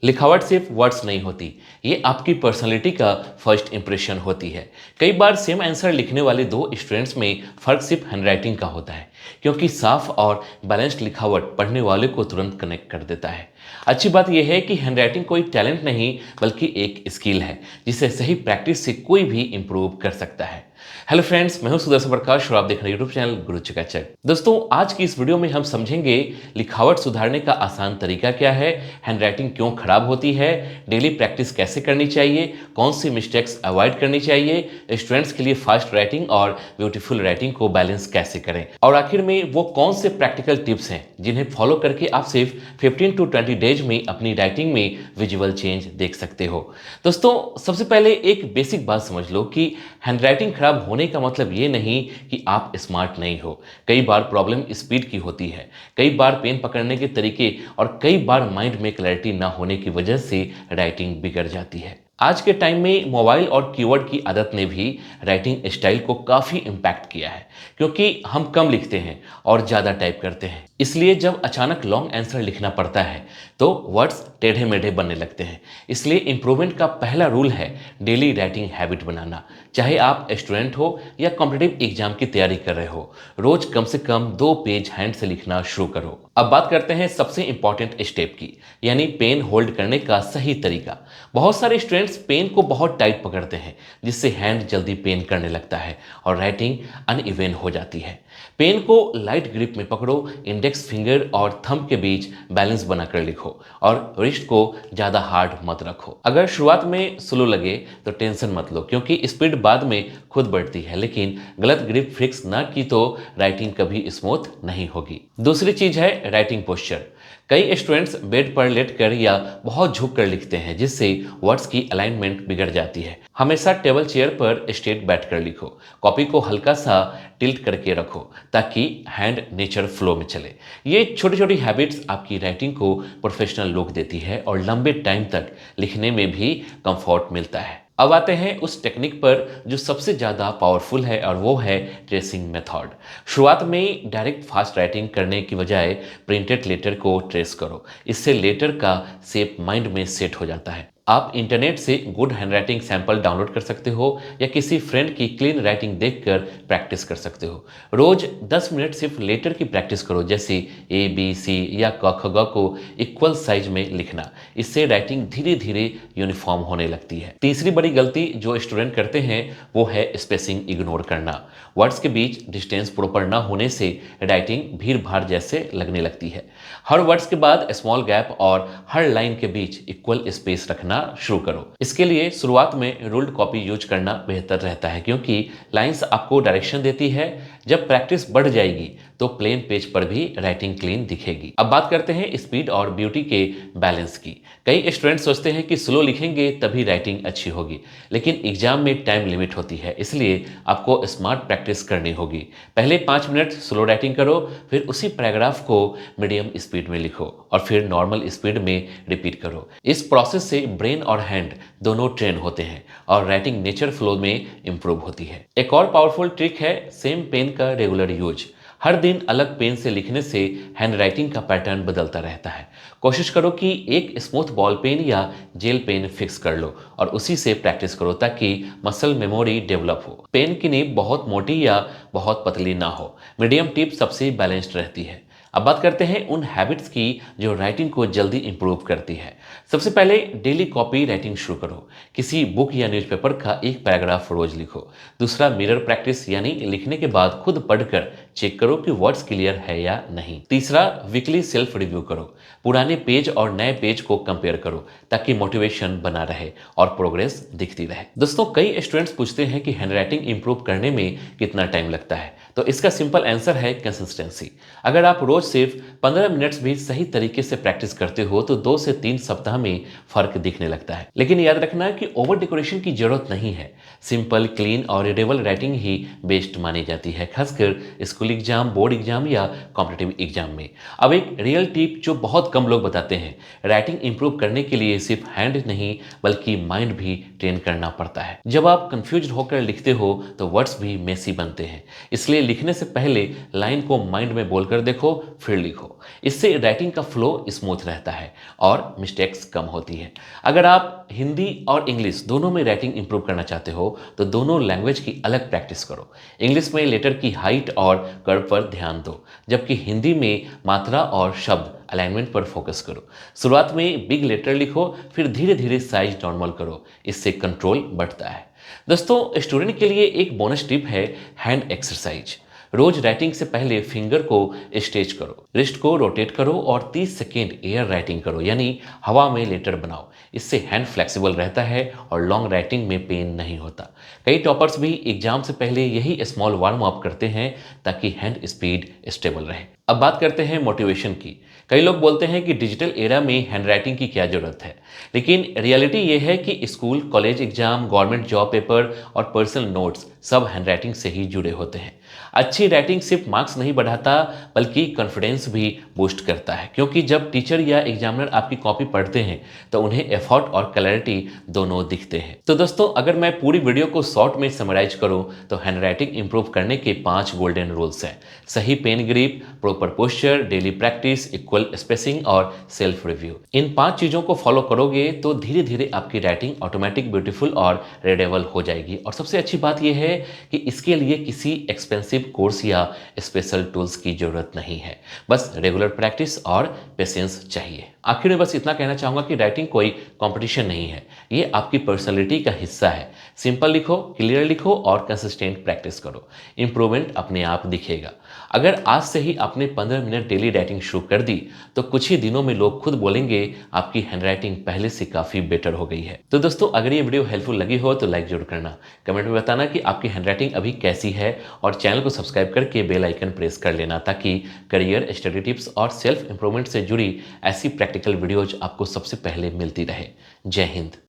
लिखावट सिर्फ वर्ड्स नहीं होती, ये आपकी पर्सनैलिटी का फर्स्ट इंप्रेशन होती है। कई बार सेम आंसर लिखने वाले दो स्टूडेंट्स में फर्क सिर्फ हैंडराइटिंग का होता है, क्योंकि साफ और बैलेंस्ड लिखावट पढ़ने वाले को तुरंत कनेक्ट कर देता है। अच्छी बात यह है कि हैंडराइटिंग कोई टैलेंट नहीं बल्कि एक स्किल है, जिसे सही प्रैक्टिस से कोई भी इंप्रूव कर सकता है। हेलो फ्रेंड्स, मैं हूं सुदर्शन प्रकाश और आप देख रहे हैं यूट्यूब चैनल गुरु चकाचक। दोस्तों, आज की इस वीडियो में हम समझेंगे लिखावट सुधारने का आसान तरीका क्या है, हैंडराइटिंग क्यों खराब होती है, डेली प्रैक्टिस कैसे करनी चाहिए, कौन सी मिस्टेक्स अवॉइड करनी चाहिए, स्टूडेंट्स के लिए फास्ट राइटिंग और ब्यूटीफुल राइटिंग को बैलेंस कैसे करें, और आखिर में वो कौन से प्रैक्टिकल टिप्स हैं जिन्हें फॉलो करके आप सिर्फ 15 to 20 डेज में अपनी राइटिंग में विजुअल चेंज देख सकते हो। दोस्तों, सबसे पहले एक बेसिक बात समझ लो कि हैंडराइटिंग खराब होने का मतलब ये नहीं कि आप स्मार्ट नहीं हो। कई बार प्रॉब्लम स्पीड की होती है, कई बार पेन पकड़ने के तरीके और कई बार माइंड में क्लैरिटी ना होने की वजह से राइटिंग बिगड़ जाती है। आज के टाइम में मोबाइल और कीवर्ड की आदत ने भी राइटिंग स्टाइल को काफ़ी इम्पैक्ट किया है, क्योंकि हम कम लिखते हैं और ज़्यादा टाइप करते हैं। इसलिए जब अचानक लॉन्ग आंसर लिखना पड़ता है तो वर्ड्स टेढ़े मेढ़े बनने लगते हैं। इसलिए इम्प्रूवमेंट का पहला रूल है डेली राइटिंग हैबिट बनाना। चाहे आप स्टूडेंट हो या कॉम्पिटिटिव एग्जाम की तैयारी कर रहे हो, रोज कम से कम 2 पेज हैंड से लिखना शुरू करो। अब बात करते हैं सबसे इंपॉर्टेंट स्टेप की, यानी पेन होल्ड करने का सही तरीका। बहुत सारे स्टूडेंट्स पेन को बहुत टाइट पकड़ते हैं, जिससे हैंड जल्दी पेन करने लगता है और राइटिंग अनइवन हो जाती है। पेन को लाइट ग्रिप में पकड़ो, इंडेक्स फिंगर और थंब के बीच बैलेंस बनाकर लिखो और रिस्ट को ज़्यादा हार्ड मत रखो। अगर शुरुआत में स्लो लगे तो टेंशन मत लो, क्योंकि स्पीड बाद में खुद बढ़ती है, लेकिन गलत ग्रिप फिक्स ना की तो राइटिंग कभी स्मूथ नहीं होगी। दूसरी चीज़ है राइटिंग पोस्चर। कई स्टूडेंट्स बेड पर लेटकर या बहुत झुक कर लिखते हैं, जिससे वर्ड्स की अलाइनमेंट बिगड़ जाती है। हमेशा टेबल चेयर पर स्ट्रेट बैठकर लिखो। कॉपी को हल्का सा टिल्ट करके रखो ताकि हैंड नेचर फ्लो में चले। ये छोटी छोटी हैबिट्स आपकी राइटिंग को प्रोफेशनल लुक देती है और लंबे टाइम तक लिखने में भी कंफर्ट मिलता है। अब आते हैं उस टेक्निक पर जो सबसे ज़्यादा पावरफुल है, और वो है ट्रेसिंग मेथड। शुरुआत में डायरेक्ट फास्ट राइटिंग करने की बजाय प्रिंटेड लेटर को ट्रेस करो। इससे लेटर का शेप माइंड में सेट हो जाता है। आप इंटरनेट से गुड हैंडराइटिंग सैंपल डाउनलोड कर सकते हो या किसी फ्रेंड की क्लीन राइटिंग देखकर प्रैक्टिस कर सकते हो। रोज 10 मिनट सिर्फ लेटर की प्रैक्टिस करो, जैसे ए बी सी या क ख ग को इक्वल साइज में लिखना। इससे राइटिंग धीरे धीरे यूनिफॉर्म होने लगती है। तीसरी बड़ी गलती जो स्टूडेंट करते हैं वो है स्पेसिंग इग्नोर करना। वर्ड्स के बीच डिस्टेंस प्रॉपर ना होने से राइटिंग भीड़ भाड़ जैसे लगने लगती है। हर वर्ड्स के बाद स्मॉल गैप और हर लाइन के बीच इक्वल स्पेस रखना शुरू करो। इसके लिए शुरुआत में रूल्ड कॉपी यूज करना बेहतर रहता है, क्योंकि लाइंस आपको डायरेक्शन देती है। जब प्रैक्टिस बढ़ जाएगी तो प्लेन पेज पर भी राइटिंग क्लीन दिखेगी। अब बात करते हैं स्पीड और ब्यूटी के बैलेंस की। कई स्टूडेंट्स सोचते हैं कि स्लो लिखेंगे तभी राइटिंग अच्छी होगी, लेकिन एग्जाम में टाइम लिमिट होती है, इसलिए आपको स्मार्ट प्रैक्टिस करनी होगी। पहले 5 मिनट स्लो राइटिंग करो, फिर उसी पैराग्राफ को मीडियम स्पीड में लिखो और फिर नॉर्मल स्पीड में रिपीट करो। इस प्रोसेस से ब्रेन और हैंड दोनों ट्रेन होते हैं और राइटिंग नेचर फ्लो में इंप्रूव होती है। एक और पावरफुल ट्रिक है सेम पेन का रेगुलर यूज। हर दिन अलग पेन से लिखने से हैंडराइटिंग का पैटर्न बदलता रहता है। कोशिश करो कि एक स्मूथ बॉल पेन या जेल पेन फिक्स कर लो और उसी से प्रैक्टिस करो, ताकि मसल मेमोरी डेवलप हो। पेन की नीब बहुत मोटी या बहुत पतली ना हो, मीडियम टिप सबसे बैलेंस्ड रहती है। अब बात करते हैं उन हैबिट्स की जो राइटिंग को जल्दी इंप्रूव करती है। सबसे पहले डेली कॉपी राइटिंग शुरू करो। किसी बुक या न्यूज़पेपर का एक पैराग्राफ रोज लिखो। दूसरा, मिरर प्रैक्टिस, यानी लिखने के बाद खुद पढ़कर चेक करो कि वर्ड्स क्लियर है या नहीं। तीसरा, वीकली सेल्फ रिव्यू करो। पुराने पेज और नए पेज को कंपेयर करो ताकि मोटिवेशन बना रहे और प्रोग्रेस दिखती रहे। दोस्तों, कई स्टूडेंट्स पूछते हैं कि हैंडराइटिंग इंप्रूव करने में कितना टाइम लगता है, तो इसका सिंपल आंसर है कंसिस्टेंसी। अगर आप रोज सिर्फ 15 मिनट्स भी सही तरीके से प्रैक्टिस करते हो तो 2 से 3 सप्ताह में फर्क दिखने लगता है। लेकिन याद रखना कि ओवर डेकोरेशन की जरूरत नहीं है। सिंपल, क्लीन और रीडेबल राइटिंग ही बेस्ट मानी जाती है, खासकर स्कूल एग्जाम, बोर्ड एग्जाम या कॉम्पिटिटिव एग्जाम में। अब एक रियल टिप जो बहुत कम लोग बताते हैं, राइटिंग इंप्रूव करने के लिए सिर्फ हैंड नहीं बल्कि माइंड भी ट्रेन करना पड़ता है। जब आप कंफ्यूज होकर लिखते हो तो वर्ड्स भी मेसी बनते हैं, इसलिए लिखने से पहले लाइन को माइंड में बोलकर देखो, फिर लिखो। इससे राइटिंग का फ्लो स्मूथ रहता है और मिस्टेक्स कम होती है। अगर आप हिंदी और इंग्लिश दोनों में राइटिंग इंप्रूव करना चाहते हो तो दोनों लैंग्वेज की अलग प्रैक्टिस करो। इंग्लिश में लेटर की हाइट और कर्व पर ध्यान दो, जबकि हिंदी में मात्रा और शब्द अलाइनमेंट पर फोकस करो। शुरुआत में बिग लेटर लिखो, फिर धीरे धीरे साइज नॉर्मल करो, इससे कंट्रोल बढ़ता है। दोस्तों, स्टूडेंट के लिए एक बोनस टिप है हैंड एक्सरसाइज। रोज राइटिंग से पहले फिंगर को स्ट्रेच करो, रिस्ट को रोटेट करो और 30 सेकेंड एयर राइटिंग करो, यानी हवा में लेटर बनाओ। इससे हैंड फ्लेक्सिबल रहता है और लॉन्ग राइटिंग में पेन नहीं होता। कई टॉपर्स भी एग्जाम से पहले यही स्मॉल वार्म अप करते हैं ताकि हैंड स्पीड स्टेबल रहे। अब बात करते हैं मोटिवेशन की। कई लोग बोलते हैं कि डिजिटल एरा में हैंडराइटिंग की क्या जरूरत है, लेकिन रियलिटी ये है कि school, college exam, government job paper और पर्सनल नोट्स सब हैंडराइटिंग से ही जुड़े होते हैं। अच्छी राइटिंग सिर्फ मार्क्स नहीं बढ़ाता बल्कि कॉन्फिडेंस भी बूस्ट करता है, क्योंकि जब टीचर या एग्जामिनर आपकी कॉपी पढ़ते हैं तो उन्हें एफर्ट और क्लैरिटी दोनों दिखते हैं। तो दोस्तों, अगर मैं पूरी वीडियो को शॉर्ट में समराइज करूं तो हैंडराइटिंग इंप्रूव करने के 5 गोल्डन रूल्स हैं। सही pen grip, proper posture, daily practice, equal spacing और सेल्फ रिव्यू। इन 5 चीजों को फॉलो करोगे तो धीरे धीरे आपकी राइटिंग ऑटोमेटिक, ब्यूटीफुल और रीडेबल हो जाएगी। और सबसे अच्छी बात यह है कि इसके लिए किसी एक्सपेंसिव कोर्स या स्पेशल टूल्स की जरूरत नहीं है, बस रेगुलर प्रैक्टिस और पेशेंस चाहिए। आखिर में बस इतना कहना चाहूंगा कि राइटिंग कोई कंपटीशन नहीं है, ये आपकी पर्सनैलिटी का हिस्सा है। सिंपल लिखो, क्लियर लिखो और कंसिस्टेंट प्रैक्टिस करो, इंप्रूवमेंट अपने आप दिखेगा। अगर आज से ही आपने 15 मिनट डेली राइटिंग शुरू कर दी तो कुछ ही दिनों में लोग खुद बोलेंगे आपकी हैंडराइटिंग पहले से काफी बेटर हो गई है। तो दोस्तों, अगर ये वीडियो हेल्पफुल लगी हो तो लाइक जरूर करना, कमेंट में बताना कि आपकी हैंडराइटिंग अभी कैसी है और चैनल को सब्सक्राइब करके बेल आइकन प्रेस कर लेना ताकि करियर, स्टडी टिप्स और सेल्फ इंप्रूवमेंट से जुड़ी ऐसी प्रैक्टिकल वीडियोज आपको सबसे पहले मिलती रहे। जय हिंद।